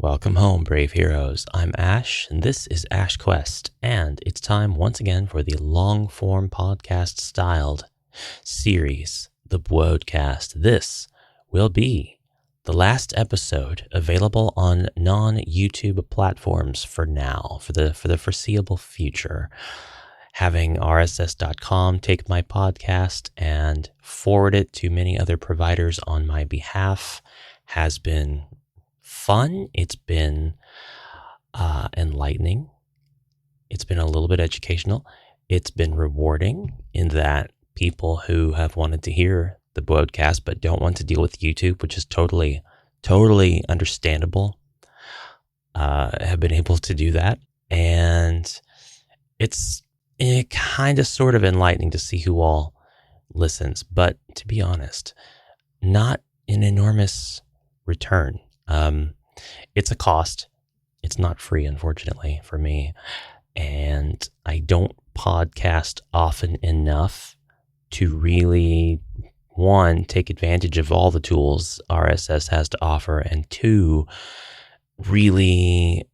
Welcome home, brave heroes. I'm Ash, and this is Ash Quest, and it's time once again for the long-form podcast-styled series, the Bwoadcast. This will be the last episode available on non-YouTube platforms for now, for the foreseeable future. Having RSS.com take my podcast and forward it to many other providers on my behalf has been fun. It's been enlightening. It's been a little bit educational. It's been rewarding in that people who have wanted to hear the Bwoadcast but don't want to deal with YouTube, which is totally understandable, have been able to do that. And it's kind of sort of enlightening to see who all listens. But to be honest, not an enormous return. It's a cost. It's not free, unfortunately, for me. And I don't podcast often enough to really, one, take advantage of all the tools RSS has to offer, and two, really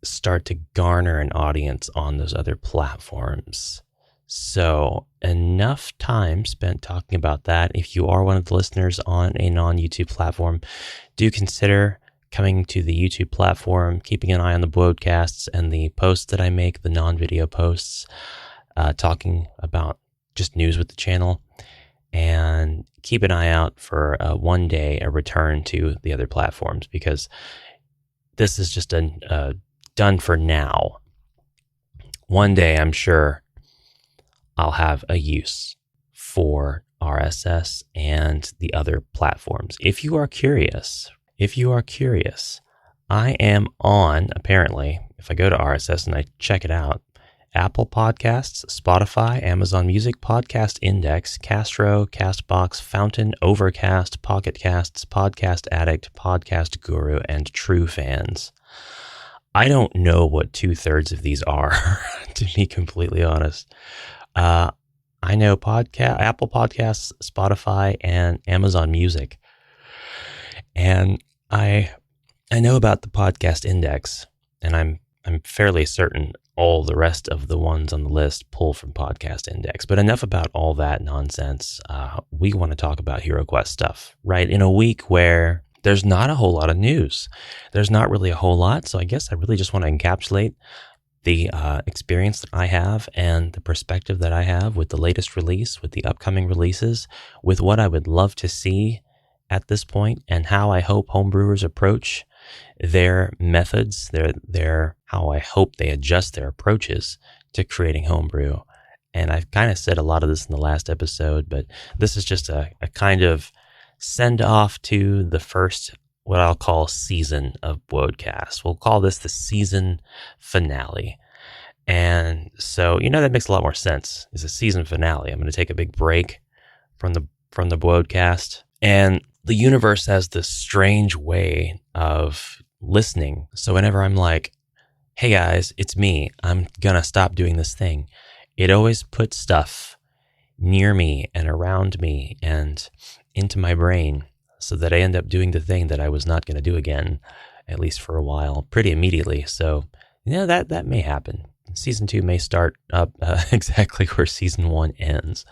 start to garner an audience on those other platforms. So enough time spent talking about that. If you are one of the listeners on a non-YouTube platform, do consider coming to the YouTube platform, keeping an eye on the Bwoadcasts and the posts that I make, the non-video posts, talking about just news with the channel, and keep an eye out for one day a return to the other platforms, because this is just done for now. One day, I'm sure I'll have a use for RSS and the other platforms. If you are curious, I am on, apparently, if I go to RSS and I check it out, Apple Podcasts, Spotify, Amazon Music, Podcast Index, Castro, Castbox, Fountain, Overcast, Pocket Casts, Podcast Addict, Podcast Guru, and True Fans. I don't know what 2/3 of these are, to be completely honest. I know Apple Podcasts, Spotify, and Amazon Music. And I know about the Podcast Index, and I'm fairly certain all the rest of the ones on the list pull from Podcast Index. But enough about all that nonsense. We want to talk about HeroQuest stuff, right? In a week where there's not a whole lot of news. There's not really a whole lot, so I guess I really just want to encapsulate the experience that I have and the perspective that I have with the latest release, with the upcoming releases, with what I would love to see at this point, and how I hope homebrewers approach their methods, how I hope they adjust their approaches to creating homebrew. And I've kind of said a lot of this in the last episode, but this is just a kind of send off to the first, what I'll call, season of Bwoadcast. We'll call this the season finale. And so, that makes a lot more sense. It's a season finale. I'm going to take a big break from the Bwoadcast. And the universe has this strange way of listening. So whenever I'm like, hey guys, it's me, I'm going to stop doing this thing, it always puts stuff near me and around me and into my brain, so that I end up doing the thing that I was not going to do again, at least for a while, pretty immediately. So, that may happen. Season 2 may start up exactly where Season 1 ends,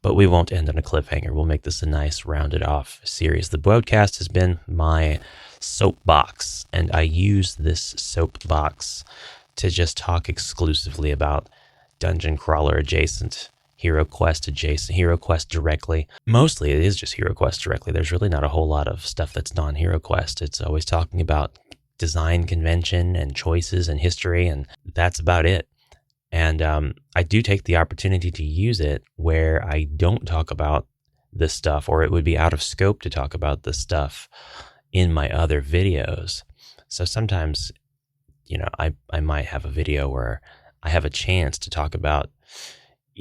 but we won't end on a cliffhanger. We'll make this a nice, rounded off series. The Bwoadcast has been my soapbox, and I use this soapbox to just talk exclusively about Dungeon Crawler adjacent, HeroQuest adjacent, HeroQuest directly. Mostly it is just HeroQuest directly. There's really not a whole lot of stuff that's non-HeroQuest. It's always talking about design convention and choices and history, and that's about it. And I do take the opportunity to use it where I don't talk about this stuff, or it would be out of scope to talk about this stuff in my other videos. So sometimes, I might have a video where I have a chance to talk about,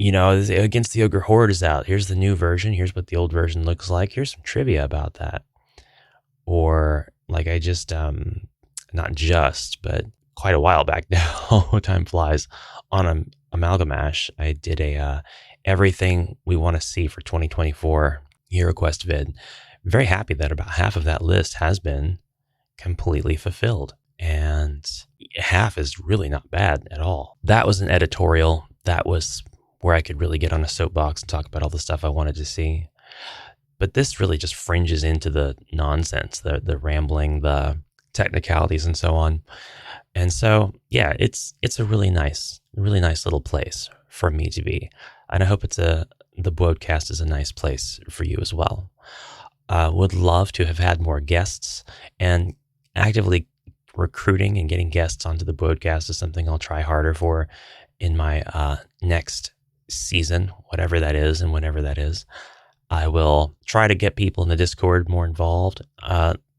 Against the Ogre Horde is out. Here's the new version. Here's what the old version looks like. Here's some trivia about that. Or like I just, not just, but quite a while back now, time flies, on Amalgamash, I did a everything we want to see for 2024 HeroQuest vid. Very happy that about half of that list has been completely fulfilled. And half is really not bad at all. That was an editorial. That was where I could really get on a soapbox and talk about all the stuff I wanted to see. But this really just fringes into the nonsense, the rambling, the technicalities, and so on. And so, yeah, it's a really nice little place for me to be. And I hope the Broadcast is a nice place for you as well. Would love to have had more guests, and actively recruiting and getting guests onto the Broadcast is something I'll try harder for in my next season, whatever that is and whenever that is. I will try to get people in the Discord more involved.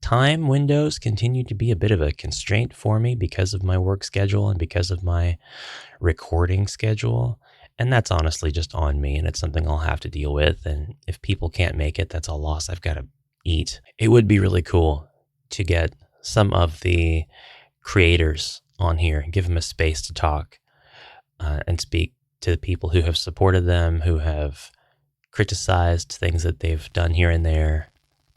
Time windows continue to be a bit of a constraint for me because of my work schedule and because of my recording schedule. And that's honestly just on me, and it's something I'll have to deal with. And if people can't make it, that's a loss I've got to eat. It would be really cool to get some of the creators on here and give them a space to talk and speak to the people who have supported them, who have criticized things that they've done here and there,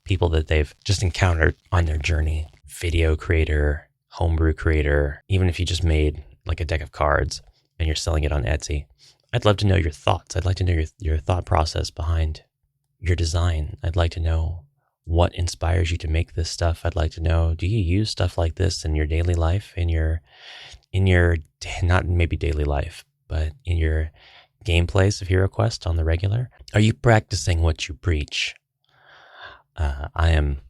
people that they've just encountered on their journey. Video creator, homebrew creator, even if you just made like a deck of cards and you're selling it on Etsy. I'd love to know your thoughts. I'd like to know your thought process behind your design. I'd like to know what inspires you to make this stuff. I'd like to know, do you use stuff like this in your daily life, in your not maybe daily life, but in your gameplays of HeroQuest on the regular? Are you practicing what you preach? I am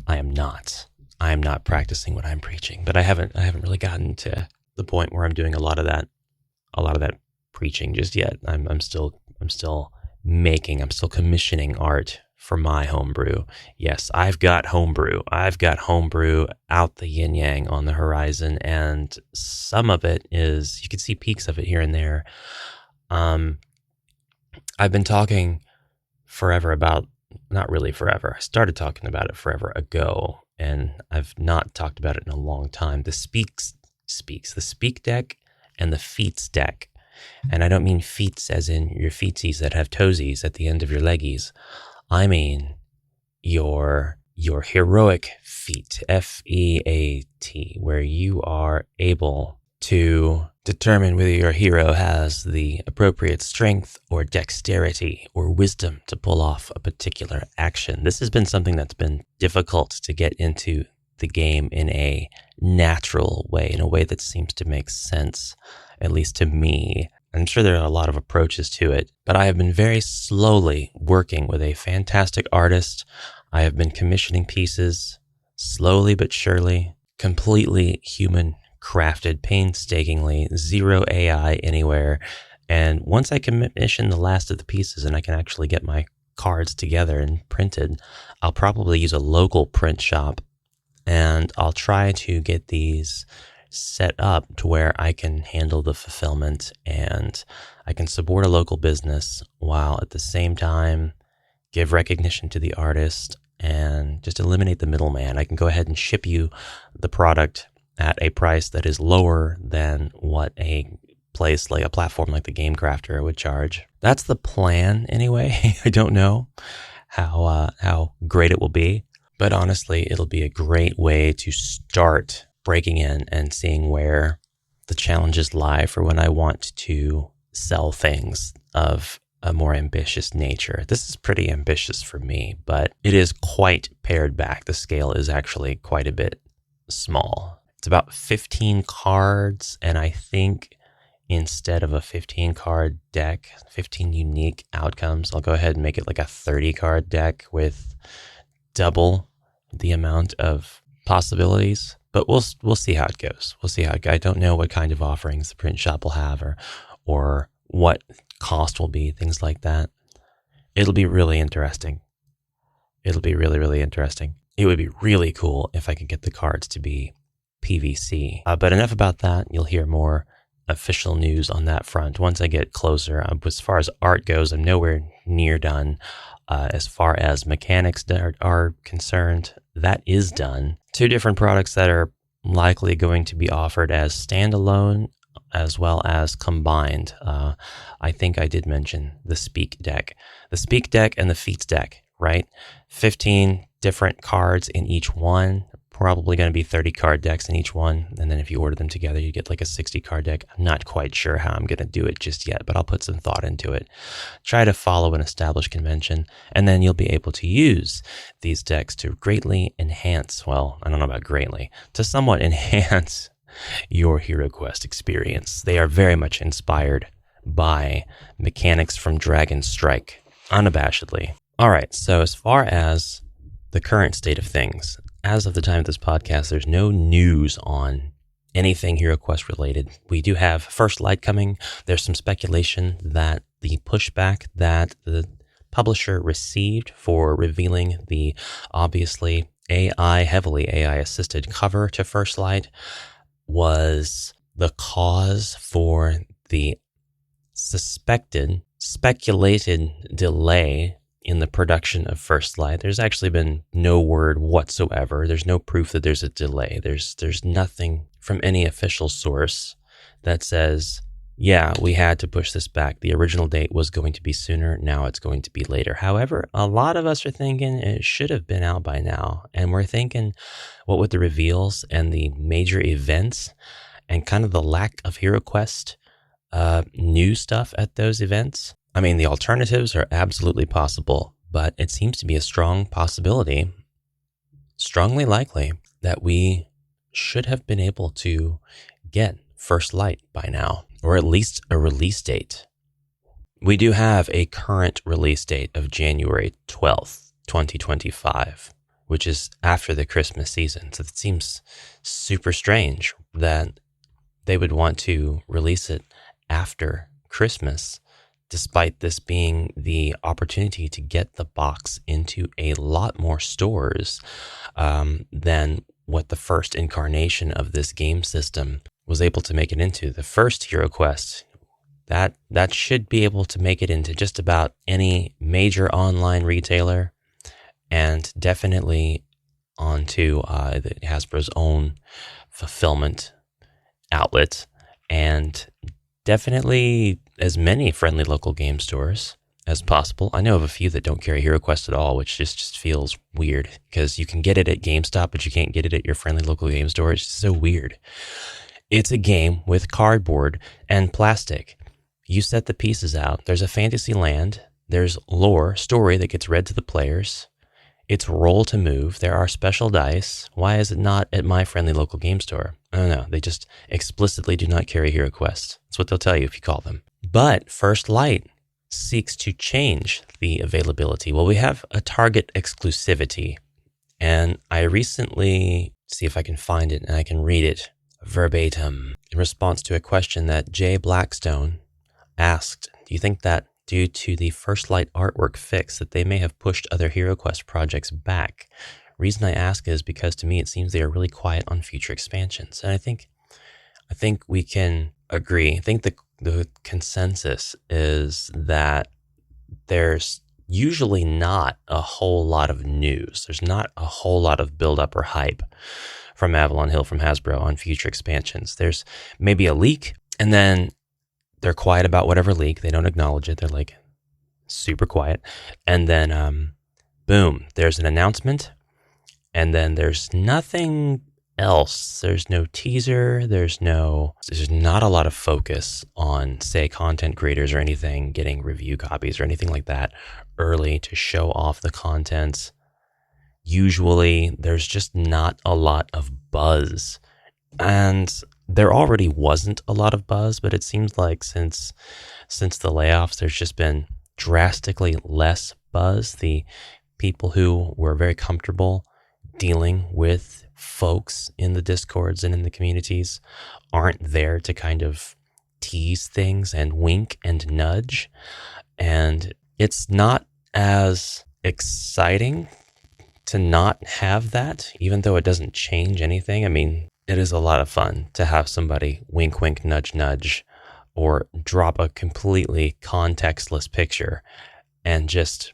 not. I am not practicing what I'm preaching, but I haven't really gotten to the point where I'm doing a lot of that preaching just yet. I'm still commissioning art for my homebrew. Yes, I've got homebrew out the yin yang on the horizon, and some of it is, you can see peaks of it here and there. I've been talking forever about, not really forever. I started talking about it forever ago, and I've not talked about it in a long time. The Speak deck and the Feats deck. And I don't mean feats as in your feetsies that have toesies at the end of your leggies. I mean your heroic feat, F-E-A-T, where you are able to determine whether your hero has the appropriate strength or dexterity or wisdom to pull off a particular action. This has been something that's been difficult to get into the game in a natural way, in a way that seems to make sense, at least to me. I'm sure there are a lot of approaches to it, but I have been very slowly working with a fantastic artist. I have been commissioning pieces, slowly but surely, completely human crafted, painstakingly, zero AI anywhere. And once I commission the last of the pieces and I can actually get my cards together and printed, I'll probably use a local print shop, and I'll try to get these set up to where I can handle the fulfillment and I can support a local business while at the same time give recognition to the artist and just eliminate the middleman. I can go ahead and ship you the product at a price that is lower than what a place like a platform like the Game Crafter would charge. That's the plan anyway. I don't know how great it will be, but honestly, it'll be a great way to start breaking in and seeing where the challenges lie for when I want to sell things of a more ambitious nature. This is pretty ambitious for me, but it is quite pared back. The scale is actually quite a bit small. It's about 15 cards, and I think instead of a 15 card deck, 15 unique outcomes, I'll go ahead and make it like a 30 card deck with double the amount of possibilities. But we'll see how it goes. I don't know what kind of offerings the print shop will have or what cost will be, things like that. It'll be really interesting. It'll be really, really interesting. It would be really cool if I could get the cards to be PVC. But enough about that. You'll hear more official news on that front once I get closer. As far as art goes, I'm nowhere near done. As far as mechanics are concerned, that is done. 2 different products that are likely going to be offered as standalone as well as combined. I think I did mention the Speak deck. The Speak deck and the Feats deck, right? 15 different cards in each one, probably going to be 30 card decks in each one. And then if you order them together, you get like a 60 card deck. I'm not quite sure how I'm going to do it just yet, but I'll put some thought into it. Try to follow an established convention, and then you'll be able to use these decks to greatly enhance, well, I don't know about greatly, to somewhat enhance your HeroQuest experience. They are very much inspired by mechanics from Dragon Strike, unabashedly. All right, so as far as the current state of things, as of the time of this podcast, there's no news on anything HeroQuest related. We do have First Light coming. There's some speculation that the pushback that the publisher received for revealing the obviously heavily AI-assisted cover to First Light was the cause for the speculated delay in the production of First Light. There's actually been no word whatsoever. There's no proof that there's a delay. There's nothing from any official source that says, yeah, we had to push this back. The original date was going to be sooner. Now it's going to be later. However, a lot of us are thinking it should have been out by now. And we're thinking, what with the reveals and the major events and kind of the lack of HeroQuest new stuff at those events, I mean, the alternatives are absolutely possible, but it seems to be a strong possibility, strongly likely, that we should have been able to get First Light by now, or at least a release date. We do have a current release date of January 12th, 2025, which is after the Christmas season. So it seems super strange that they would want to release it after Christmas, despite this being the opportunity to get the box into a lot more stores than what the first incarnation of this game system was able to make it into. The first HeroQuest, that should be able to make it into just about any major online retailer, and definitely onto Hasbro's own fulfillment outlet, and definitely as many friendly local game stores as possible. I know of a few that don't carry HeroQuest at all, which just feels weird, because you can get it at GameStop, but you can't get it at your friendly local game store. It's just so weird. It's a game with cardboard and plastic. You set the pieces out. There's a fantasy land. There's lore, story that gets read to the players. It's roll to move. There are special dice. Why is it not at my friendly local game store? I don't know. They just explicitly do not carry HeroQuest. That's what they'll tell you if you call them. But First Light seeks to change the availability. Well, we have a Target exclusivity, and I recently, see if I can find it and I can read it verbatim, in response to a question that Jay Blackstone asked. Do you think that due to the First Light artwork fix that they may have pushed other HeroQuest projects back? Reason I ask is because to me it seems they are really quiet on future expansions. And I think we can agree. I think the consensus is that there's usually not a whole lot of news. There's not a whole lot of build-up or hype from Avalon Hill, from Hasbro, on future expansions. There's maybe a leak, and then they're quiet about whatever leak. They don't acknowledge it. They're like super quiet. And then, boom, there's an announcement, and then there's nothing else. There's no teaser. There's not a lot of focus on, say, content creators or anything getting review copies or anything like that early to show off the contents. Usually there's just not a lot of buzz, and there already wasn't a lot of buzz, but it seems like since the layoffs, there's just been drastically less buzz. The people who were very comfortable dealing with folks in the Discords and in the communities aren't there to kind of tease things and wink and nudge. And it's not as exciting to not have that, even though it doesn't change anything. I mean, it is a lot of fun to have somebody wink, wink, nudge, nudge, or drop a completely contextless picture and just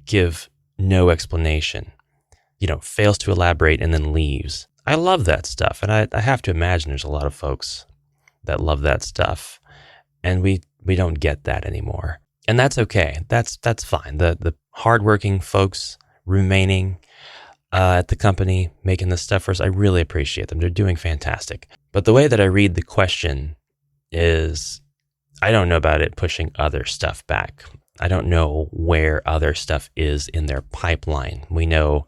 give no explanation, fails to elaborate and then leaves. I love that stuff. And I have to imagine there's a lot of folks that love that stuff. And we don't get that anymore. And that's okay. That's fine. The hardworking folks remaining, at the company making this stuff for us. I really appreciate them. They're doing fantastic. But the way that I read the question is, I don't know about it pushing other stuff back. I don't know where other stuff is in their pipeline. We know,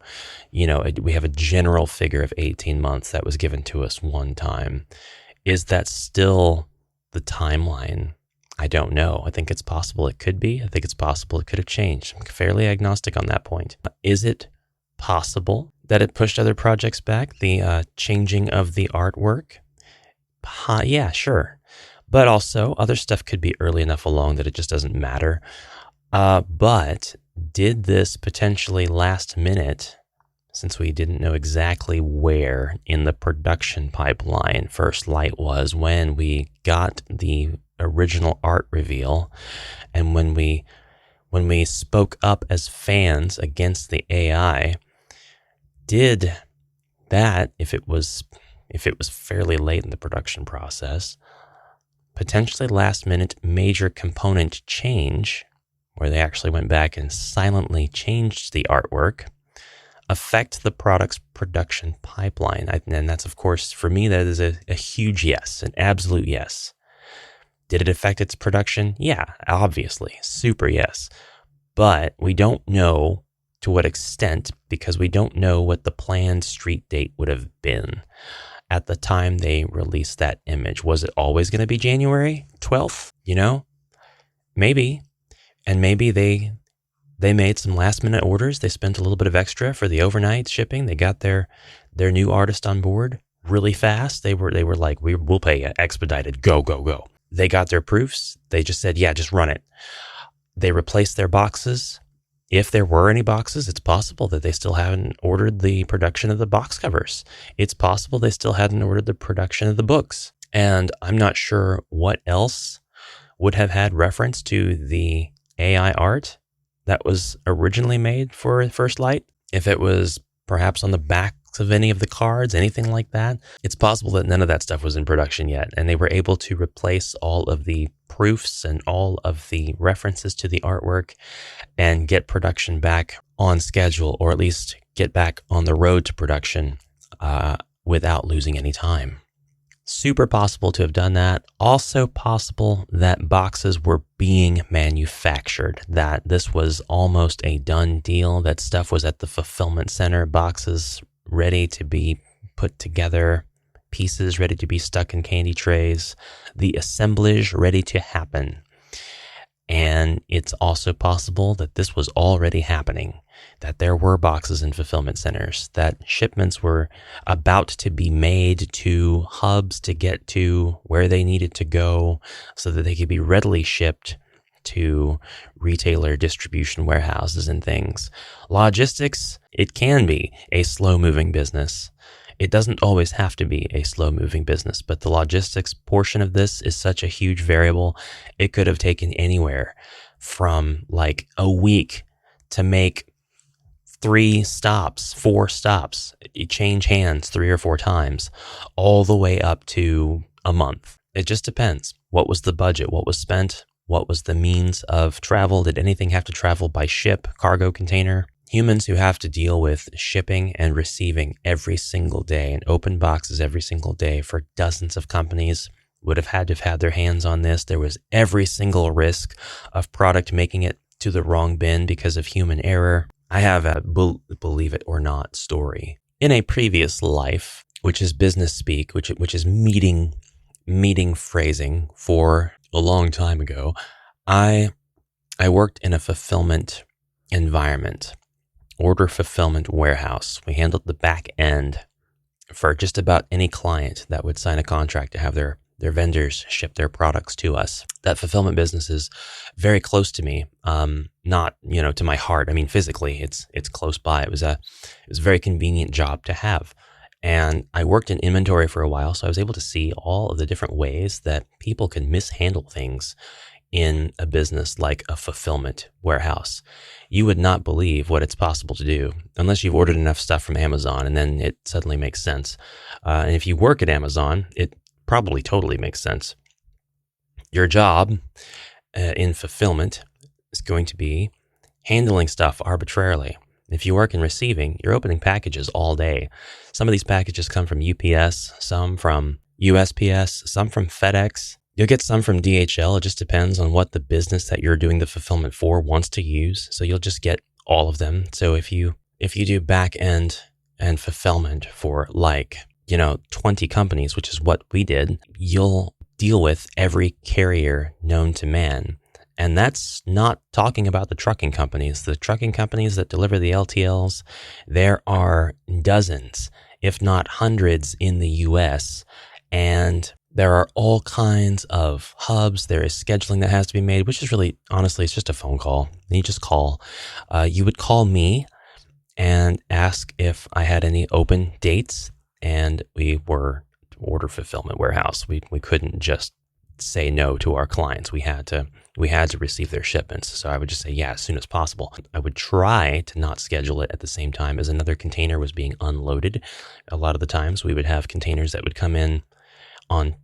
we have a general figure of 18 months that was given to us one time. Is that still the timeline? I don't know. I think it's possible it could be. I think it's possible it could have changed. I'm fairly agnostic on that point. Is it possible that it pushed other projects back? The changing of the artwork? Yeah, sure. But also, other stuff could be early enough along that it just doesn't matter. But did this potentially last minute, since we didn't know exactly where in the production pipeline First Light was when we got the original art reveal, and when we spoke up as fans against the AI, did that, if it was fairly late in the production process, potentially last minute major component change, where they actually went back and silently changed the artwork, affect the product's production pipeline? And that's, of course, for me, that is a huge yes, an absolute yes. Did it affect its production? Yeah, obviously, super yes. But we don't know to what extent, because we don't know what the planned street date would have been at the time they released that image. Was it always going to be January 12th? Maybe. And maybe they made some last minute orders. They spent a little bit of extra for the overnight shipping. They got their new artist on board really fast. They were like, we'll pay you expedited. Go, go, go. They got their proofs. They just said, yeah, just run it. They replaced their boxes. If there were any boxes, it's possible that they still haven't ordered the production of the box covers. It's possible they still hadn't ordered the production of the books. And I'm not sure what else would have had reference to the AI art that was originally made for First Light. If it was perhaps on the backs of any of the cards, anything like that, it's possible that none of that stuff was in production yet. And they were able to replace all of the proofs and all of the references to the artwork and get production back on schedule, or at least get back on the road to production without losing any time. Super possible to have done that. Also possible that boxes were being manufactured, that this was almost a done deal, that stuff was at the fulfillment center, boxes ready to be put together, pieces ready to be stuck in candy trays, the assemblage ready to happen. And it's also possible that this was already happening, that there were boxes in fulfillment centers, that shipments were about to be made to hubs to get to where they needed to go so that they could be readily shipped to retailer distribution warehouses and things. Logistics, it can be a slow-moving business. It doesn't always have to be a slow-moving business, but the logistics portion of this is such a huge variable. It could have taken anywhere from like a week to make 3 stops, 4 stops, change hands 3 or 4 times, all the way up to a month. It just depends. What was the budget? What was spent? What was the means of travel? Did anything have to travel by ship, cargo container? Humans who have to deal with shipping and receiving every single day and open boxes every single day for dozens of companies would have had to have had their hands on this. There was every single risk of product making it to the wrong bin because of human error. I have a believe it or not story. In a previous life, which is business speak, which is meeting phrasing for a long time ago, I worked in a fulfillment environment. Order fulfillment warehouse. We handled the back end for just about any client that would sign a contract to have their vendors ship their products to us. That fulfillment business is very close to me, not to my heart. I mean, physically, it's close by. It was a very convenient job to have, and I worked in inventory for a while, so I was able to see all of the different ways that people can mishandle things in a business like a fulfillment warehouse. You would not believe what it's possible to do unless you've ordered enough stuff from Amazon, and then it suddenly makes sense. And if you work at Amazon, it probably totally makes sense. Your job in fulfillment is going to be handling stuff arbitrarily. If you work in receiving, you're opening packages all day. Some of these packages come from UPS, some from USPS, some from FedEx. You'll get some from DHL. It just depends on what the business that you're doing the fulfillment for wants to use. So you'll just get all of them. So if you do back end and fulfillment for 20 companies, which is what we did, you'll deal with every carrier known to man. And that's not talking about the trucking companies. The trucking companies that deliver the LTLs, there are dozens, if not hundreds in the US. And there are all kinds of hubs. There is scheduling that has to be made, which is really, honestly, it's just a phone call. You just call. You would call me and ask if I had any open dates. And we were order fulfillment warehouse. We couldn't just say no to our clients. We had to receive their shipments. So I would just say, yeah, as soon as possible. I would try to not schedule it at the same time as another container was being unloaded. A lot of the times we would have containers that would come in on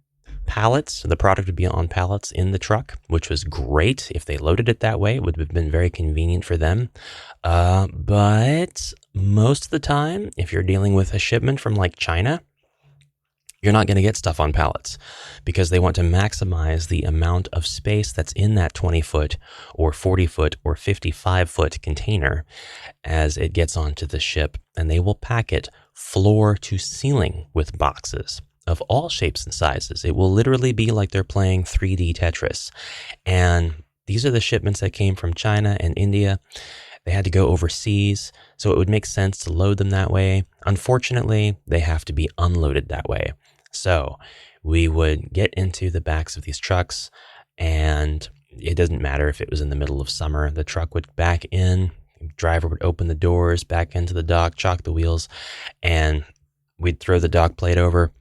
pallets. The product would be on pallets in the truck, which was great. If they loaded it that way, it would have been very convenient for them. But most of the time, if you're dealing with a shipment from like China, you're not going to get stuff on pallets because they want to maximize the amount of space that's in that 20-foot or 40-foot or 55-foot container as it gets onto the ship, and they will pack it floor to ceiling with boxes of all shapes and sizes. It will literally be like they're playing 3D Tetris. And these are the shipments that came from China and India. They had to go overseas, so it would make sense to load them that way. Unfortunately, they have to be unloaded that way. So we would get into the backs of these trucks, and it doesn't matter if it was in the middle of summer. The truck would back in, the driver would open the doors, back into the dock, chock the wheels, and we'd throw the dock plate over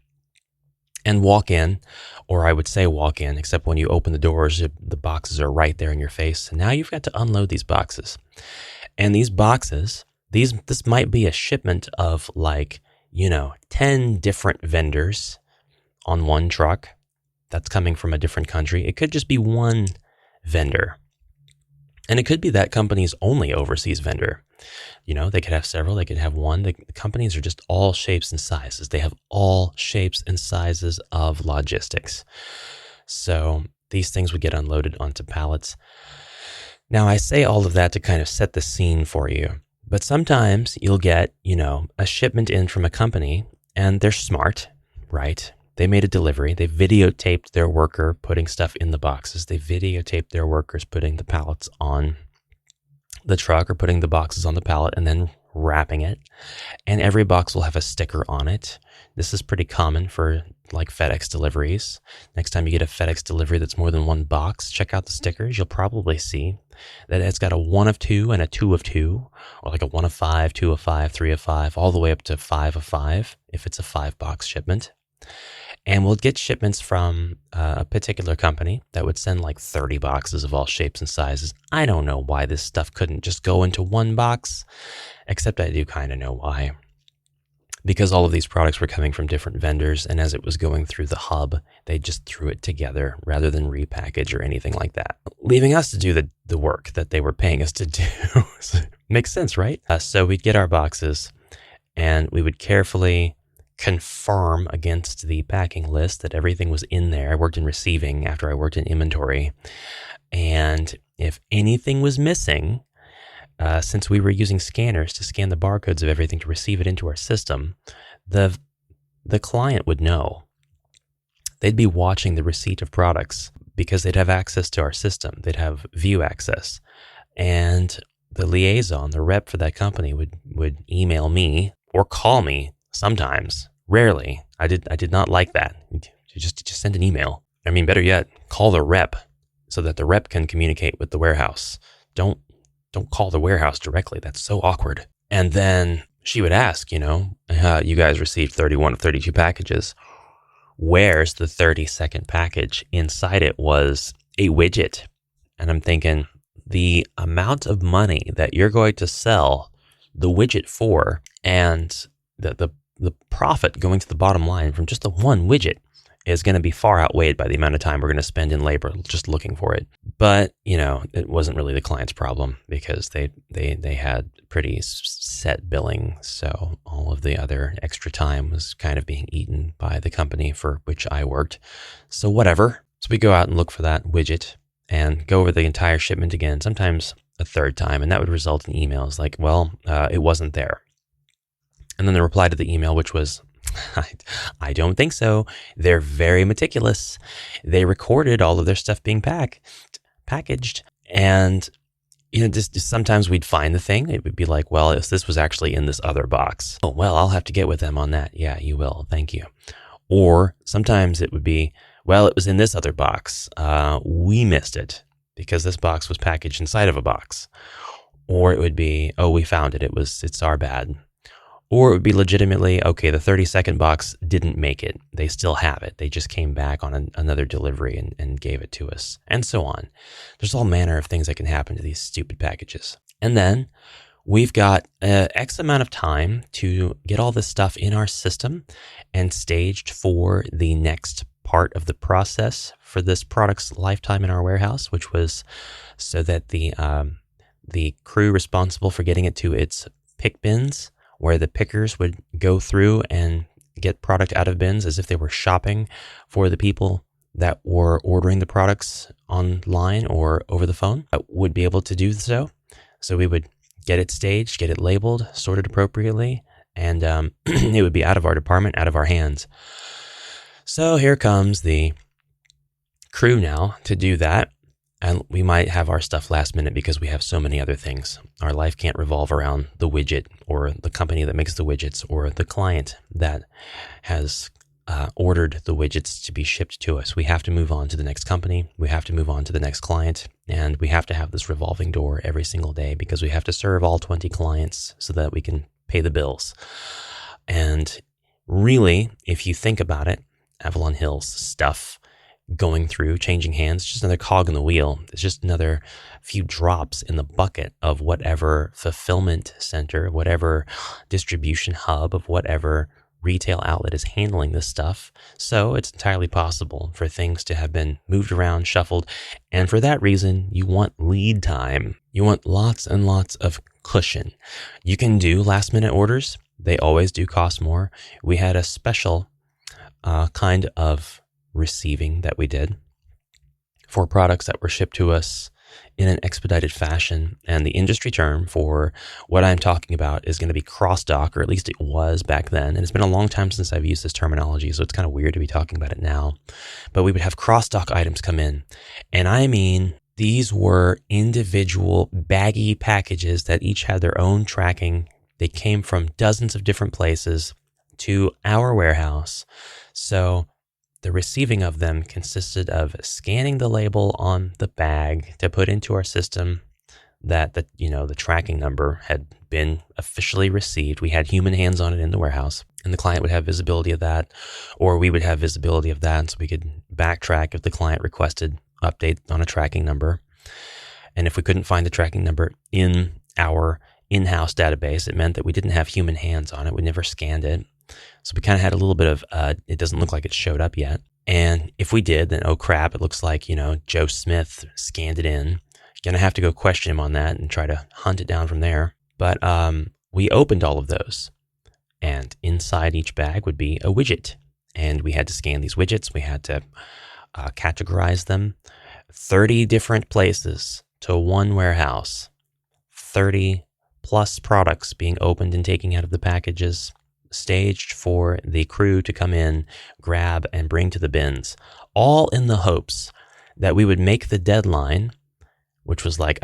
and walk in, or I would say walk in, except when you open the doors, the boxes are right there in your face. And now you've got to unload these boxes. And these boxes, this might be a shipment of 10 different vendors on one truck that's coming from a different country. It could just be one vendor. And it could be that company's only overseas vendor. They could have several, they could have one. The companies are just all shapes and sizes. They have all shapes and sizes of logistics. So these things would get unloaded onto pallets. Now, I say all of that to kind of set the scene for you. But sometimes you'll get, a shipment in from a company, and they're smart, right? They made a delivery. They videotaped their worker putting stuff in the boxes. They videotaped their workers putting the pallets on the truck or putting the boxes on the pallet and then wrapping it. And every box will have a sticker on it. This is pretty common for FedEx deliveries. Next time you get a FedEx delivery that's more than one box, check out the stickers. You'll probably see that it's got a 1 of 2 and a 2 of 2, or a 1 of 5, 2 of 5, 3 of 5, all the way up to 5 of 5 if it's a 5-box shipment. And we'll get shipments from a particular company that would send 30 boxes of all shapes and sizes. I don't know why this stuff couldn't just go into one box, except I do kind of know why. Because all of these products were coming from different vendors, and as it was going through the hub, they just threw it together rather than repackage or anything like that, leaving us to do the work that they were paying us to do. Makes sense, right? So we'd get our boxes, and we would carefully confirm against the packing list that everything was in there. I worked in receiving after I worked in inventory. And if anything was missing, since we were using scanners to scan the barcodes of everything to receive it into our system, the client would know. They'd be watching the receipt of products because they'd have access to our system. They'd have view access. And the liaison, the rep for that company would email me or call me sometimes. Rarely. I did not like that. Just send an email. I mean, better yet, call the rep so that the rep can communicate with the warehouse. Don't call the warehouse directly. That's so awkward. And then she would ask, you guys received 31 of 32 packages. Where's the 32nd package? Inside it was a widget. And I'm thinking, the amount of money that you're going to sell the widget for and the profit going to the bottom line from just the one widget is going to be far outweighed by the amount of time we're going to spend in labor just looking for it. But, it wasn't really the client's problem because they had pretty set billing. So all of the other extra time was kind of being eaten by the company for which I worked. So whatever. So we go out and look for that widget and go over the entire shipment again, sometimes a third time. And that would result in emails like, it wasn't there. And then the reply to the email, which was, I don't think so. They're very meticulous. They recorded all of their stuff being packaged. And, just sometimes we'd find the thing. It would be like, this was actually in this other box. Oh, I'll have to get with them on that. Yeah, you will. Thank you. Or sometimes it would be, it was in this other box. We missed it because this box was packaged inside of a box. Or it would be, we found it. It's our bad. Or it would be legitimately, okay, the 30-second box didn't make it. They still have it. They just came back on another delivery and gave it to us, and so on. There's all manner of things that can happen to these stupid packages. And then we've got X amount of time to get all this stuff in our system and staged for the next part of the process for this product's lifetime in our warehouse, which was so that the crew responsible for getting it to its pick bins, where the pickers would go through and get product out of bins as if they were shopping for the people that were ordering the products online or over the phone, would be able to do so. So we would get it staged, get it labeled, sorted appropriately, and it would be out of our department, out of our hands. So here comes the crew now to do that. And we might have our stuff last minute because we have so many other things. Our life can't revolve around the widget or the company that makes the widgets or the client that has ordered the widgets to be shipped to us. We have to move on to the next company. We have to move on to the next client. And we have to have this revolving door every single day because we have to serve all 20 clients so that we can pay the bills. And really, if you think about it, Avalon Hill's stuff going through, changing hands, just another cog in the wheel. It's just another few drops in the bucket of whatever fulfillment center, whatever distribution hub of whatever retail outlet is handling this stuff. So it's entirely possible for things to have been moved around, shuffled. And for that reason, you want lead time. You want lots and lots of cushion. You can do last minute orders. They always do cost more. We had a special kind of receiving that we did for products that were shipped to us in an expedited fashion. And the industry term for what I'm talking about is going to be cross-dock, or at least it was back then. And it's been a long time since I've used this terminology, so it's kind of weird to be talking about it now. But we would have cross-dock items come in. And I mean, these were individual baggy packages that each had their own tracking. They came from dozens of different places to our warehouse. So the receiving of them consisted of scanning the label on the bag to put into our system that the tracking number had been officially received. We had human hands on it in the warehouse, and the client would have visibility of that, or we would have visibility of that, so we could backtrack if the client requested update on a tracking number. And if we couldn't find the tracking number in our in-house database, it meant that we didn't have human hands on it. We never scanned it. So we kind of had a little bit of, it doesn't look like it showed up yet. And if we did, then, oh crap, it looks like, Joe Smith scanned it in. Going to have to go question him on that and try to hunt it down from there. But we opened all of those. And inside each bag would be a widget. And we had to scan these widgets. We had to categorize them. 30 different places to one warehouse. 30 plus products being opened and taken out of the packages, staged for the crew to come in, grab, and bring to the bins, all in the hopes that we would make the deadline, which was like,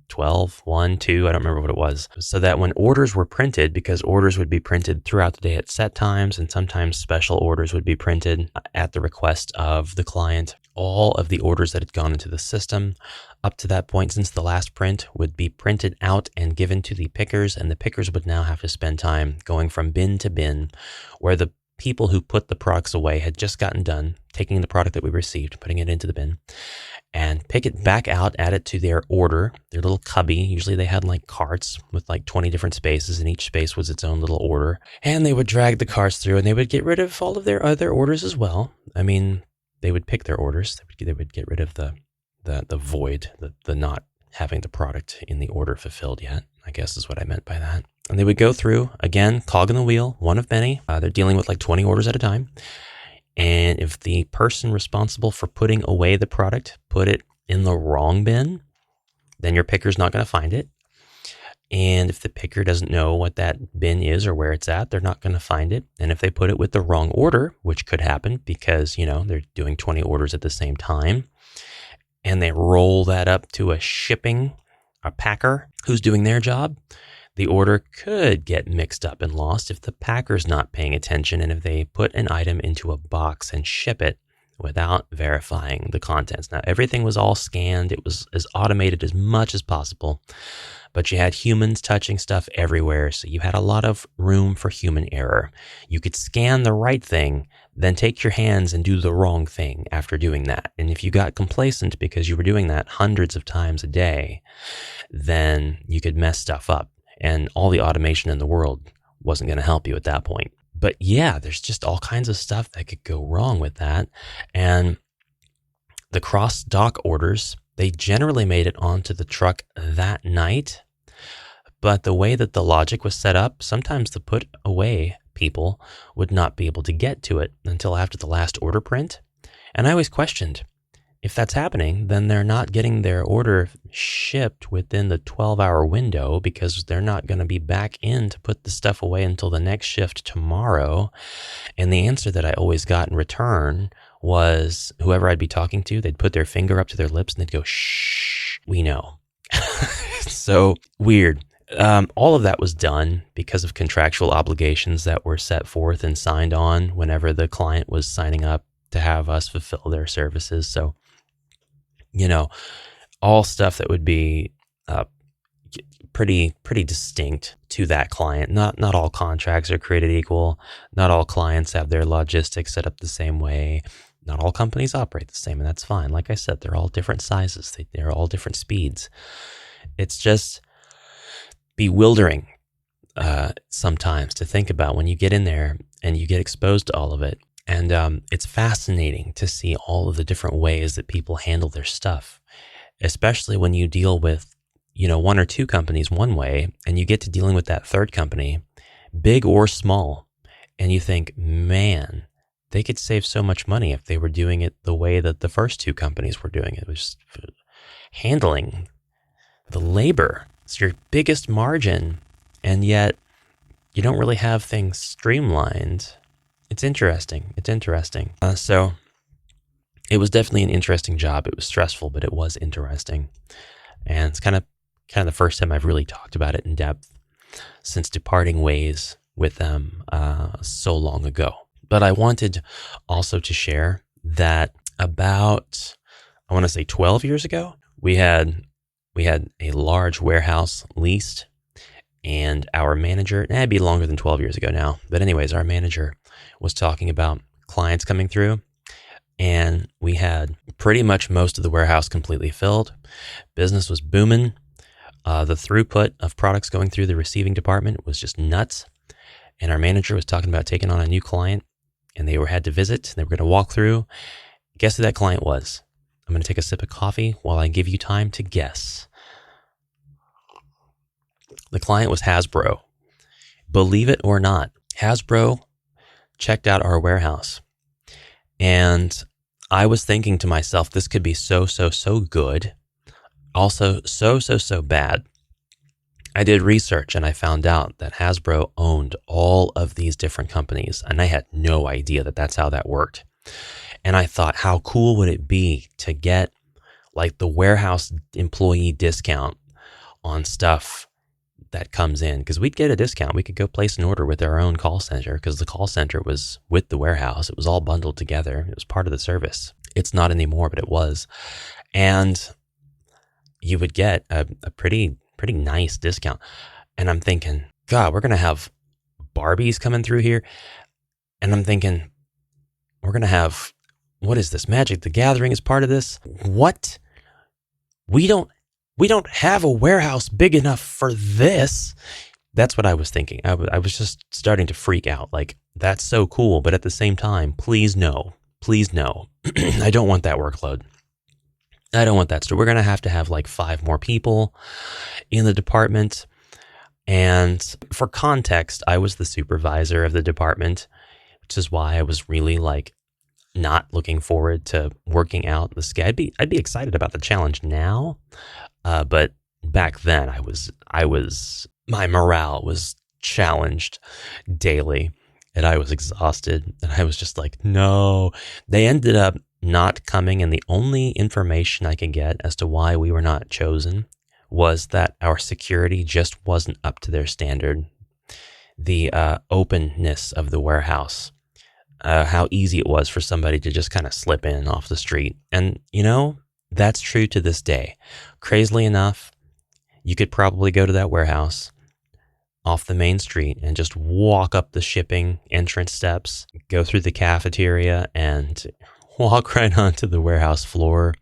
12, 1, 2, I don't remember what it was, so that when orders were printed, because orders would be printed throughout the day at set times, and sometimes special orders would be printed at the request of the client, all of the orders that had gone into the system up to that point since the last print would be printed out and given to the pickers, and the pickers would now have to spend time going from bin to bin, where the people who put the products away had just gotten done taking the product that we received, putting it into the bin, and pick it back out, add it to their order, their little cubby. Usually they had like carts with like 20 different spaces, and each space was its own little order. And they would drag the carts through, and they would get rid of all of their other orders as well. I mean, they would pick their orders. They would get rid of the void, the not having the product in the order fulfilled yet, I guess is what I meant by that. And they would go through, again, cog in the wheel, one of many. They're dealing with like 20 orders at a time. And if the person responsible for putting away the product put it in the wrong bin, then your picker's not going to find it. And if the picker doesn't know what that bin is or where it's at, they're not going to find it. And if they put it with the wrong order, which could happen because, they're doing 20 orders at the same time, and they roll that up to a packer who's doing their job, the order could get mixed up and lost if the packer's not paying attention and if they put an item into a box and ship it without verifying the contents. Now, everything was all scanned. It was as automated as much as possible, but you had humans touching stuff everywhere, so you had a lot of room for human error. You could scan the right thing, then take your hands and do the wrong thing after doing that. And if you got complacent because you were doing that hundreds of times a day, then you could mess stuff up. And all the automation in the world wasn't going to help you at that point. But yeah, there's just all kinds of stuff that could go wrong with that. And the cross-dock orders, they generally made it onto the truck that night. But the way that the logic was set up, sometimes the put away people would not be able to get to it until after the last order print. And I always questioned, if that's happening, then they're not getting their order shipped within the 12-hour window because they're not going to be back in to put the stuff away until the next shift tomorrow. And the answer that I always got in return was whoever I'd be talking to, they'd put their finger up to their lips and they'd go, shh, we know. So weird. All of that was done because of contractual obligations that were set forth and signed on whenever the client was signing up to have us fulfill their services. So, all stuff that would be pretty distinct to that client. Not all contracts are created equal. Not all clients have their logistics set up the same way. Not all companies operate the same, and that's fine. Like I said, they're all different sizes. They're all different speeds. It's just bewildering sometimes to think about when you get in there and you get exposed to all of it. And it's fascinating to see all of the different ways that people handle their stuff, especially when you deal with, one or two companies one way, and you get to dealing with that third company, big or small, and you think, man, they could save so much money if they were doing it the way that the first two companies were doing it. It was just handling the labor. It's your biggest margin, and yet you don't really have things streamlined. It's interesting. So it was definitely an interesting job. It was stressful, but it was interesting. And it's kind of the first time I've really talked about it in depth since departing ways with them so long ago. But I wanted also to share that about, I want to say 12 years ago, we had a large warehouse leased, and our manager, it'd be longer than 12 years ago now, but anyways, our manager was talking about clients coming through, and we had pretty much most of the warehouse completely filled. Business was booming. The throughput of products going through the receiving department was just nuts. And our manager was talking about taking on a new client, and they had to visit. They were going to walk through. Guess who that client was? I'm going to take a sip of coffee while I give you time to guess. The client was Hasbro. Believe it or not, Hasbro checked out our warehouse. And I was thinking to myself, this could be so good. Also, so bad. I did research and I found out that Hasbro owned all of these different companies, and I had no idea that that's how that worked. And I thought, how cool would it be to get like the warehouse employee discount on stuff that comes in? Because we'd get a discount. We could go place an order with our own call center because the call center was with the warehouse. It was all bundled together. It was part of the service. It's not anymore, but it was. And you would get a pretty nice discount. And I'm thinking, God, we're going to have Barbies coming through here. And I'm thinking, we're going to have, what is this? Magic the Gathering is part of this? What? we don't have a warehouse big enough for this. That's what I was thinking. I was just starting to freak out. Like, that's so cool, but at the same time, please no. I don't want that workload. I don't want that. So we're going to have like 5 more people in the department. And for context, I was the supervisor of the department, which is why I was really like not looking forward to working out the schedule. I'd be excited about the challenge now, but back then my morale was challenged daily, and I was exhausted, and I was just like, no. They ended up not coming, and the only information I could get as to why we were not chosen was that our security just wasn't up to their standard. The openness of the warehouse, how easy it was for somebody to just kind of slip in off the street. And, that's true to this day. Crazily enough, you could probably go to that warehouse off the main street and just walk up the shipping entrance steps, go through the cafeteria, and walk right onto the warehouse floor.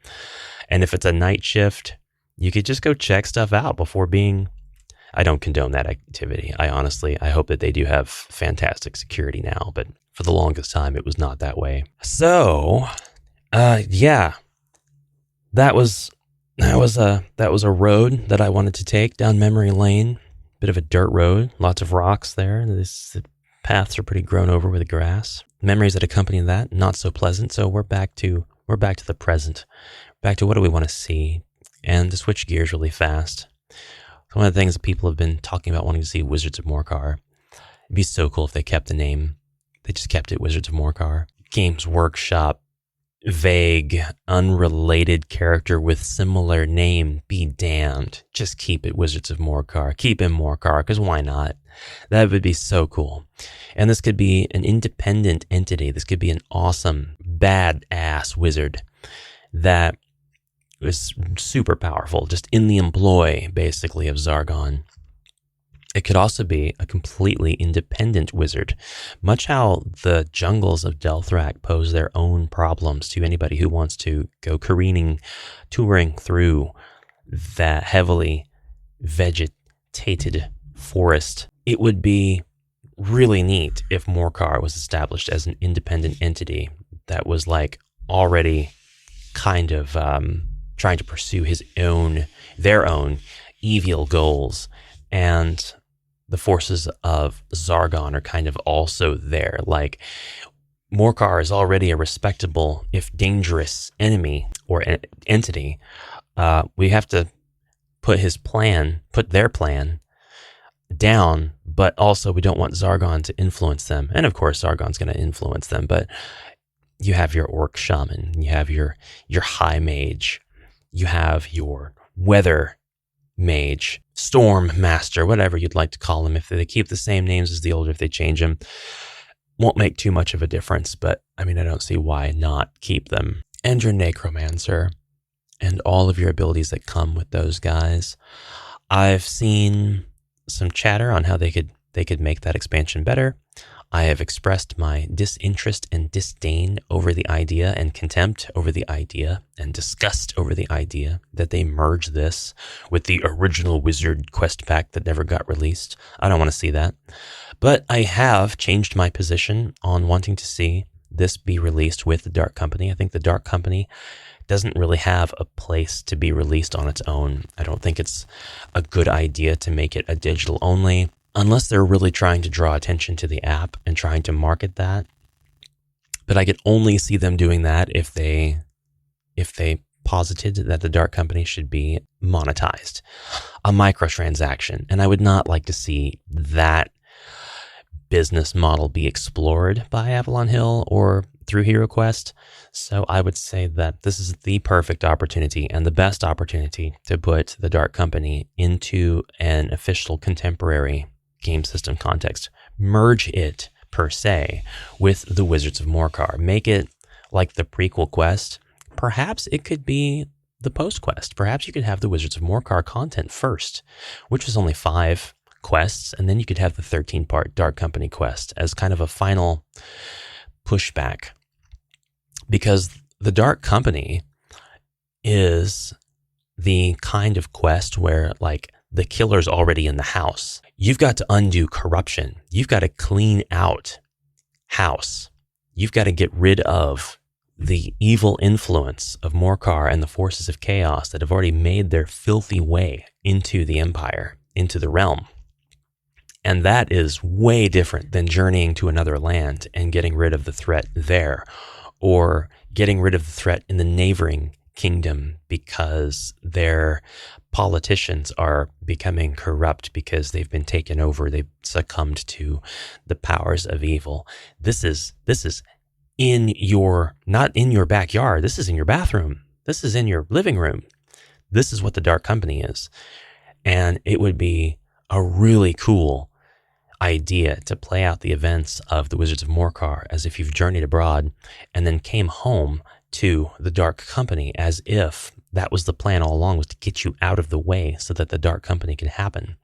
And if it's a night shift, you could just go check stuff out before I don't condone that activity. I hope that they do have fantastic security now, but for the longest time, it was not that way. So, yeah, that was a road that I wanted to take down memory lane. Bit of a dirt road, lots of rocks there. The paths are pretty grown over with grass. Memories that accompany that, not so pleasant. So we're back to the present, back to what do we want to see, and to switch gears really fast. One of the things that people have been talking about wanting to see Wizards of Morcar. It'd be so cool if they kept the name. They just kept it Wizards of Morcar. Games Workshop, vague, unrelated character with similar name, be damned. Just keep it Wizards of Morcar. Keep him Morcar, because why not? That would be so cool. And this could be an independent entity. This could be an awesome, badass wizard that is super powerful, just in the employ, basically, of Zargon. It could also be a completely independent wizard, much how the jungles of Delthrak pose their own problems to anybody who wants to go touring through that heavily vegetated forest. It would be really neat if Morcar was established as an independent entity that was like already kind of trying to pursue their own evil goals, and the forces of Zargon are kind of also there. Like, Morcar is already a respectable, if dangerous, enemy or entity. We have to put their plan down, but also we don't want Zargon to influence them. And of course, Zargon's going to influence them, but you have your orc shaman, you have your high mage, you have your weather mage, storm master, whatever you'd like to call them. If they keep the same names as the old, if they change them, won't make too much of a difference. But I mean, I don't see why not keep them. And your necromancer and all of your abilities that come with those guys. I've seen some chatter on how they could make that expansion better. I have expressed my disinterest and disdain over the idea, and contempt over the idea, and disgust over the idea that they merge this with the original Wizard quest pack that never got released. I don't want to see that. But I have changed my position on wanting to see this be released with the Dark Company. I think the Dark Company doesn't really have a place to be released on its own. I don't think it's a good idea to make it a digital only, unless they're really trying to draw attention to the app and trying to market that. But I could only see them doing that if they posited that the Dark Company should be monetized, a microtransaction. And I would not like to see that business model be explored by Avalon Hill or through HeroQuest. So I would say that this is the perfect opportunity and the best opportunity to put the Dark Company into an official contemporary game system context. Merge it, per se, with the Wizards of Morcar. Make it like the prequel quest. Perhaps it could be the post quest. Perhaps you could have the Wizards of Morcar content first, which was only 5 quests, and then you could have the 13-part Dark Company quest as kind of a final pushback. Because the Dark Company is the kind of quest where like the killer's already in the house. You've got to undo corruption. You've got to clean out house. You've got to get rid of the evil influence of Morcar and the forces of chaos that have already made their filthy way into the empire, into the realm. And that is way different than journeying to another land and getting rid of the threat there, or getting rid of the threat in the neighboring kingdom because their politicians are becoming corrupt because they've been taken over. They've succumbed to the powers of evil. This is not in your backyard. This is in your bathroom. This is in your living room. This is what the Dark Company is. And it would be a really cool idea to play out the events of the Wizards of Morcar as if you've journeyed abroad and then came home to the Dark Company, as if that was the plan all along, was to get you out of the way so that the Dark Company could happen.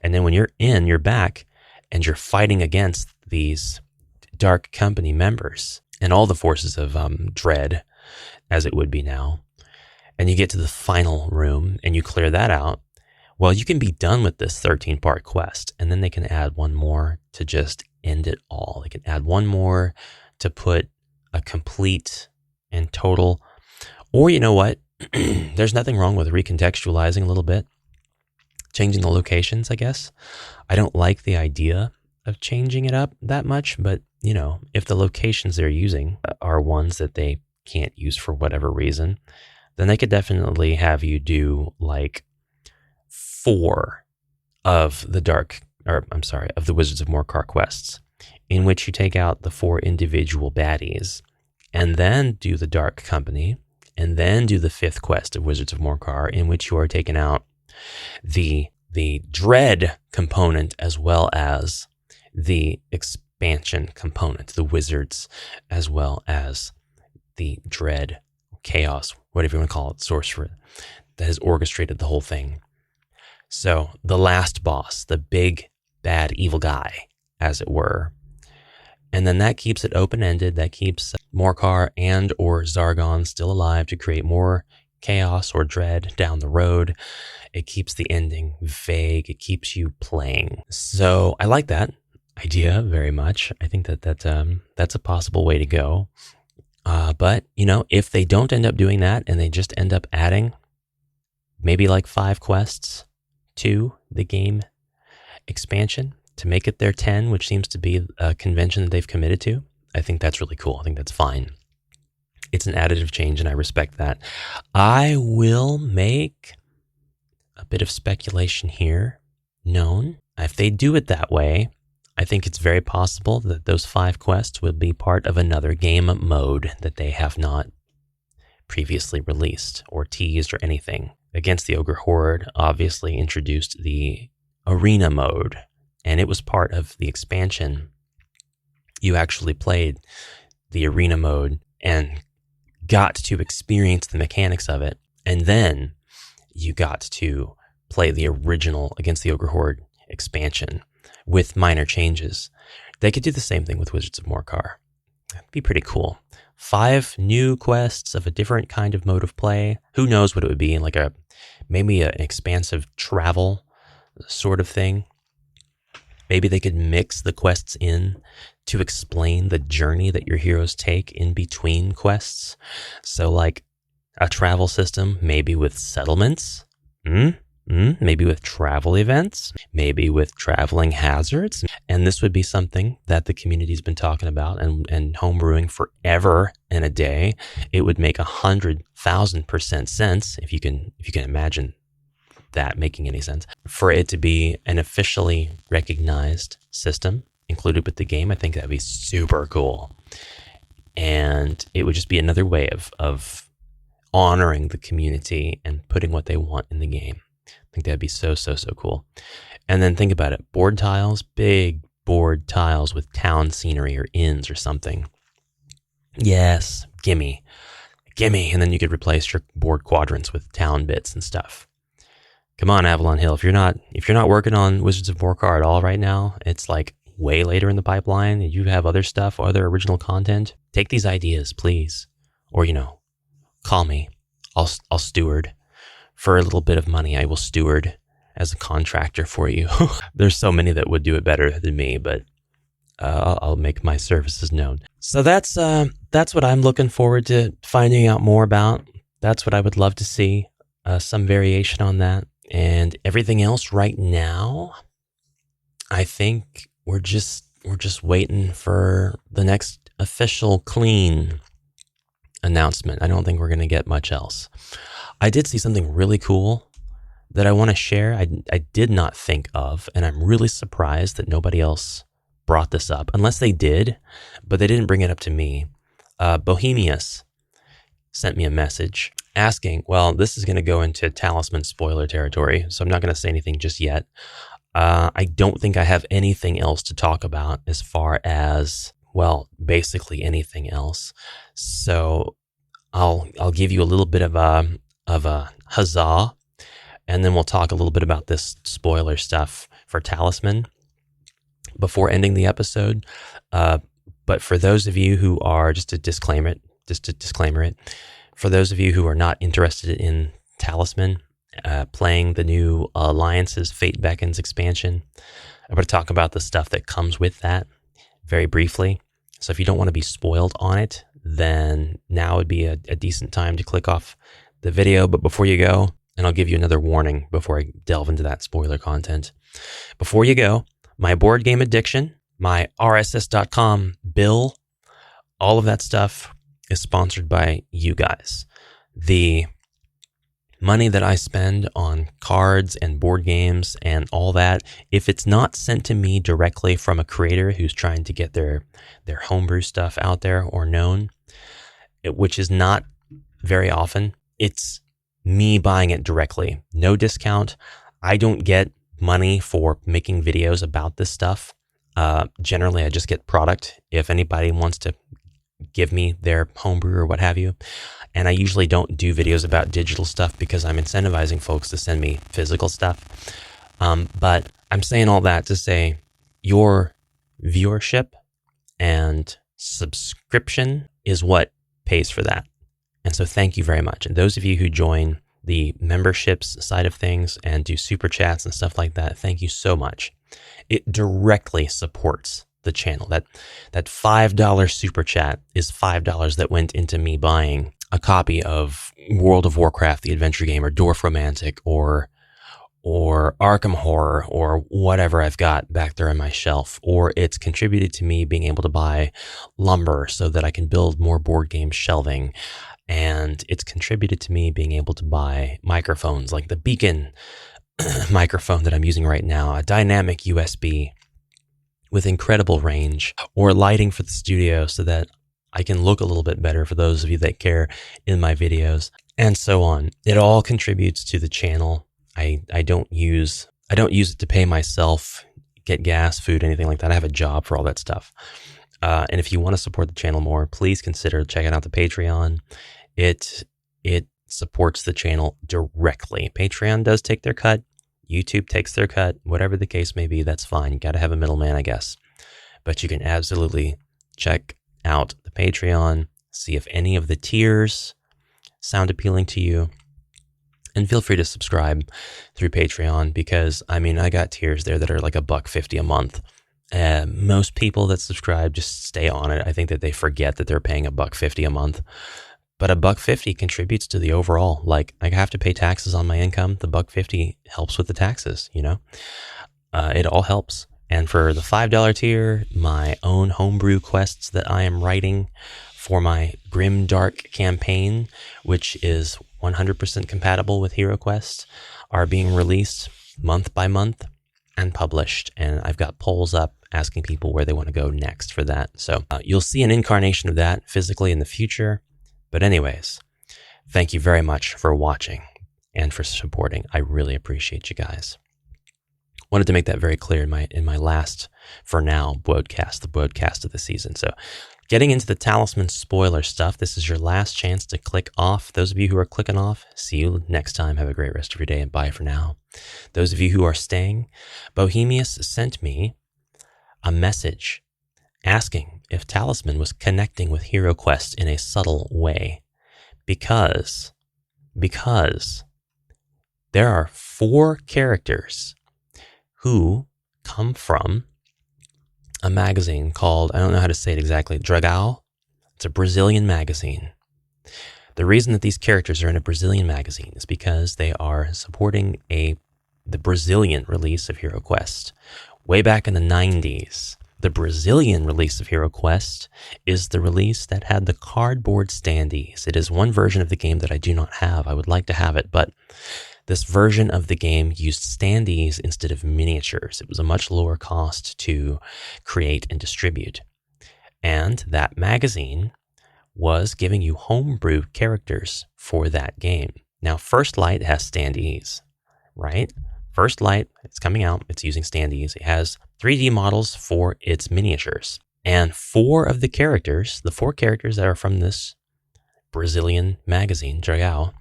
And then when you're back and you're fighting against these Dark Company members and all the forces of dread, as it would be now, and you get to the final room and you clear that out, well, you can be done with this 13-part quest, and then they can add one more to just end it all. They can add one more to put a complete and total, or you know what? There's nothing wrong with recontextualizing a little bit, changing the locations, I guess. I don't like the idea of changing it up that much, but you know, if the locations they're using are ones that they can't use for whatever reason, then they could definitely have you do like 4 of the Wizards of Morcar quests, in which you take out the 4 individual baddies, and then do the Dark Company, and then do the 5th quest of Wizards of Morcar, in which you are taking out the dread component as well as the expansion component, the wizards as well as the dread, chaos, whatever you want to call it, sorcerer that has orchestrated the whole thing. So the last boss, the big bad evil guy, as it were. And then that keeps it open-ended. That keeps Morcar and or Zargon still alive to create more chaos or dread down the road. It keeps the ending vague. It keeps you playing. So I like that idea very much. I think that's a possible way to go. But, you know, if they don't end up doing that and they just end up adding maybe like 5 quests to the game expansion to make it their 10, which seems to be a convention that they've committed to, I think that's really cool. I think that's fine. It's an additive change, and I respect that. I will make a bit of speculation here known. If they do it that way, I think it's very possible that those 5 quests will be part of another game mode that they have not previously released or teased or anything. Against the Ogre Horde obviously introduced the arena mode, and it was part of the expansion. You actually played the arena mode and got to experience the mechanics of it, and then you got to play the original Against the Ogre Horde expansion with minor changes. They could do the same thing with Wizards of Morcar. That'd be pretty cool. 5 new quests of a different kind of mode of play. Who knows what it would be, like maybe an expansive travel sort of thing. Maybe they could mix the quests in to explain the journey that your heroes take in between quests. So like a travel system, maybe with settlements, maybe with travel events, maybe with traveling hazards. And this would be something that the community's been talking about and homebrewing forever and a day. It would make 100,000% sense, if you can imagine that making any sense, for it to be an officially recognized system included with the game. I think that'd be super cool. And it would just be another way of honoring the community and putting what they want in the game. I think that'd be so cool. And then think about it. Board tiles, big board tiles with town scenery or inns or something. Yes, gimme. And then you could replace your board quadrants with town bits and stuff. Come on, Avalon Hill. If you're not working on Wizards of Morcar at all right now, it's like way later in the pipeline. You have other stuff, other original content. Take these ideas, please. Or, call me. I'll steward for a little bit of money, I will steward as a contractor for you. There's so many that would do it better than me, but I'll make my services known. So that's what I'm looking forward to finding out more about. That's what I would love to see, some variation on that. And everything else right now, I think we're just waiting for the next official clean announcement. I don't think we're going to get much else. I did see something really cool that I want to share. I did not think of, and I'm really surprised that nobody else brought this up, unless they did, but they didn't bring it up to me. Bohemius sent me a message asking, well, this is going to go into Talisman spoiler territory, so I'm not going to say anything just yet. I don't think I have anything else to talk about as far as, well, basically anything else. So I'll give you a little bit of a huzzah, and then we'll talk a little bit about this spoiler stuff for Talisman before ending the episode. But for those of you who are, just to disclaimer it, for those of you who are not interested in Talisman, playing the new Alliances Fate Beckons expansion, I'm going to talk about the stuff that comes with that very briefly. So if you don't want to be spoiled on it, then now would be a decent time to click off the video. But before you go, and I'll give you another warning before I delve into that spoiler content. Before you go, my board game addiction, my RSS.com bill, all of that stuff is sponsored by you guys. The money that I spend on cards and board games and all that, if it's not sent to me directly from a creator who's trying to get their homebrew stuff out there or known, which is not very often, it's me buying it directly. No discount. I don't get money for making videos about this stuff. Generally, I just get product if anybody wants to give me their homebrew or what have you. And I usually don't do videos about digital stuff because I'm incentivizing folks to send me physical stuff. But I'm saying all that to say your viewership and subscription is what pays for that. And so thank you very much. And those of you who join the memberships side of things and do super chats and stuff like that, thank you so much. It directly supports the channel. That $5 super chat is $5 that went into me buying a copy of World of Warcraft, the adventure game, or Dwarf Romantic, or Arkham Horror, or whatever I've got back there on my shelf. Or it's contributed to me being able to buy lumber so that I can build more board game shelving. And it's contributed to me being able to buy microphones like the Beacon microphone that I'm using right now, a dynamic USB with incredible range, or lighting for the studio so that I can look a little bit better for those of you that care in my videos, and so on. It all contributes to the channel. I don't use it to pay myself, get gas, food, anything like that. I have a job for all that stuff. And if you want to support the channel more, please consider checking out the Patreon. It supports the channel directly. Patreon does take their cut. YouTube takes their cut. Whatever the case may be, that's fine. You got to have a middleman, I guess. But you can absolutely check out the Patreon, see if any of the tiers sound appealing to you, and feel free to subscribe through Patreon because, I mean, I got tiers there that are like $1.50 a month. Most people that subscribe just stay on it. I think that they forget that they're paying $1.50 a month. But $1.50 contributes to the overall. Like, I have to pay taxes on my income. The $1.50 helps with the taxes, you know? It all helps. And for the $5 tier, my own homebrew quests that I am writing for my Grim Dark campaign, which is 100% compatible with HeroQuest, are being released month by month and published. And I've got polls up asking people where they want to go next for that. So you'll see an incarnation of that physically in the future. But anyways, thank you very much for watching and for supporting. I really appreciate you guys. Wanted to make that very clear in my last, for now, broadcast, the broadcast of the season. So getting into the Talisman spoiler stuff, this is your last chance to click off. Those of you who are clicking off, see you next time. Have a great rest of your day and bye for now. Those of you who are staying, Bohemius sent me a message asking if Talisman was connecting with HeroQuest in a subtle way because There are 4 characters who come from a magazine called, I don't know how to say it exactly, Dragão. It's a Brazilian magazine. The reason that these characters are in a Brazilian magazine is because they are supporting the Brazilian release of HeroQuest. Way back in the 90s, the Brazilian release of HeroQuest is the release that had the cardboard standees. It is one version of the game that I do not have. I would like to have it, but this version of the game used standees instead of miniatures. It was a much lower cost to create and distribute. And that magazine was giving you homebrewed characters for that game. Now, First Light has standees, right? First Light, it's coming out, it's using standees. It has 3D models for its miniatures. And 4 of the characters, the 4 characters that are from this Brazilian magazine, Dragão,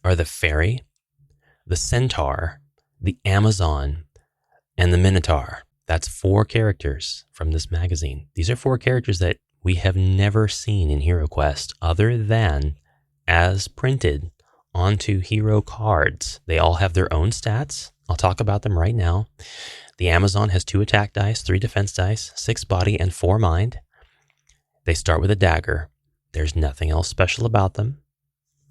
are the fairy, the centaur, the Amazon, and the Minotaur. That's 4 characters from this magazine. These are 4 characters that we have never seen in HeroQuest other than as printed onto hero cards. They all have their own stats. I'll talk about them right now. The Amazon has 2 attack dice, 3 defense dice, 6 body, and 4 mind. They start with a dagger. There's nothing else special about them.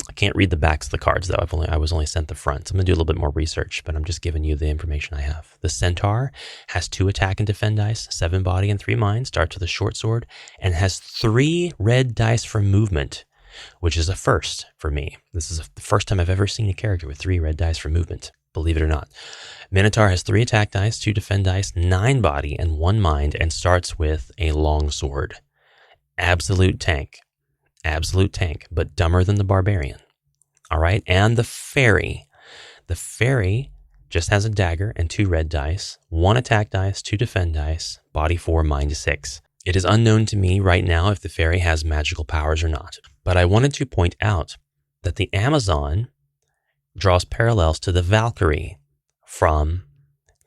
I can't read the backs of the cards, though. I was only sent the front. So I'm going to do a little bit more research, but I'm just giving you the information I have. The Centaur has 2 attack and defend dice, 7 body and 3 mind, starts with a short sword, and has 3 red dice for movement, which is a first for me. This is the first time I've ever seen a character with 3 red dice for movement, believe it or not. Minotaur has 3 attack dice, 2 defend dice, 9 body, and 1 mind, and starts with a long sword. Absolute tank, but dumber than the barbarian. All right, and the fairy. The fairy just has a dagger and 2 red dice, 1 attack dice, 2 defend dice, body 4, mind 6. It is unknown to me right now if the fairy has magical powers or not, but I wanted to point out that the Amazon draws parallels to the Valkyrie from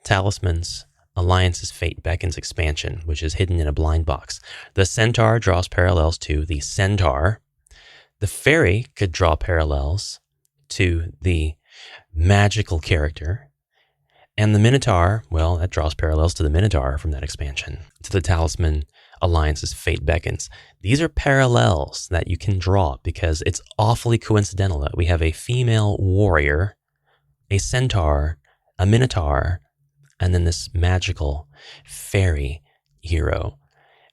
Talisman's Alliance's Fate Beckons expansion, which is hidden in a blind box. The Centaur draws parallels to the Centaur. The fairy could draw parallels to the magical character. And the Minotaur, well, that draws parallels to the Minotaur from that expansion, to the Talisman Alliance's Fate Beckons. These are parallels that you can draw because it's awfully coincidental that we have a female warrior, a centaur, a Minotaur, and then this magical fairy hero.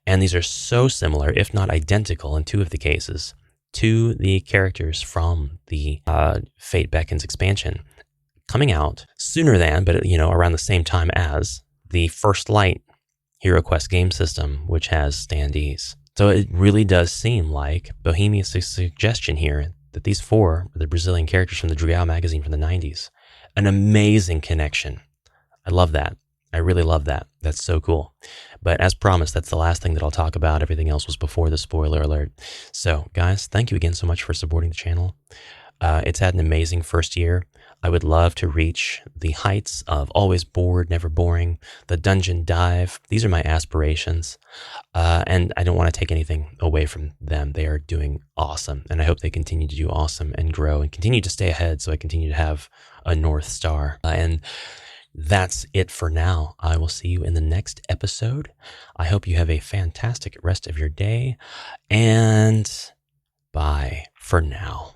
And these are so similar, if not identical in 2 of the cases, to the characters from the Fate Beckons expansion, coming out sooner than, but around the same time as the First Light HeroQuest game system, which has standees. So it really does seem like Bohemia's suggestion here that these 4 are the Brazilian characters from the Dragão magazine from the 90s. An amazing connection. I love that. I really love that. That's so cool. But as promised, that's the last thing that I'll talk about. Everything else was before the spoiler alert. So guys, thank you again so much for supporting the channel. It's had an amazing first year. I would love to reach the heights of Always Bored, Never Boring, the Dungeon Dive. These are my aspirations. And I don't want to take anything away from them. They are doing awesome. And I hope they continue to do awesome and grow and continue to stay ahead so I continue to have a North Star. And that's it for now. I will see you in the next episode. I hope you have a fantastic rest of your day. And bye for now.